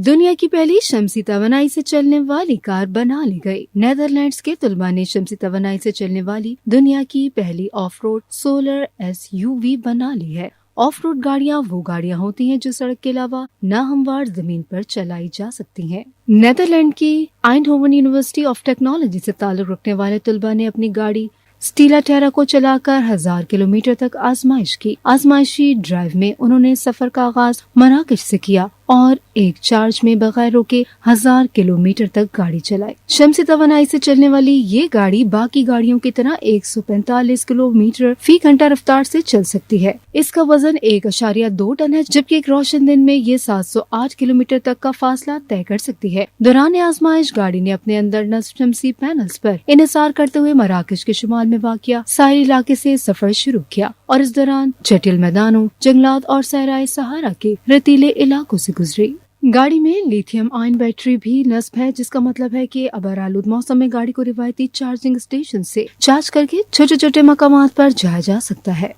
دنیا کی پہلی شمسی توانائی سے چلنے والی کار بنا لی گئی۔ نیدرلینڈز کے طلباء نے شمسی توانائی سے چلنے والی دنیا کی پہلی آف روڈ سولر SUV بنا لی ہے۔ آف روڈ گاڑیاں وہ گاڑیاں ہوتی ہیں جو سڑک کے علاوہ ناہموار زمین پر چلائی جا سکتی ہیں۔ نیدرلینڈ کی آئنڈہوون یونیورسٹی آف ٹیکنالوجی سے تعلق رکھنے والے طلباء نے اپنی گاڑی سٹیلا ٹیرا کو چلا کر 1000 کلومیٹر تک آزمائش کی۔ آزمائشی ڈرائیو میں انہوں نے سفر کا آغاز مراکش سے کیا اور ایک چارج میں بغیر روکے 1000 کلومیٹر تک گاڑی چلائی۔ شمسی توانائی سے چلنے والی یہ گاڑی باقی گاڑیوں کی طرح 145 کلومیٹر فی گھنٹہ رفتار سے چل سکتی ہے۔ اس کا وزن 1.2 ٹن ہے، جبکہ ایک روشن دن میں یہ 708 کلومیٹر تک کا فاصلہ طے کر سکتی ہے۔ دوران آزمائش گاڑی نے اپنے اندر نصب شمسی پینلز پر انحصار کرتے ہوئے مراکش کے شمال میں واقع ساحلی علاقے سے سفر شروع کیا اور اس دوران جٹل میدانوں، جنگلات اور صحرائے صحارا کے رتیلے علاقوں سے گزری۔ گاڑی میں لیتھیم آئن بیٹری بھی نصب ہے، جس کا مطلب ہے کہ ابرآلود موسم میں گاڑی کو روایتی چارجنگ اسٹیشن سے چارج کر کے چھوٹے چھوٹے مقامات پر جایا جا سکتا ہے۔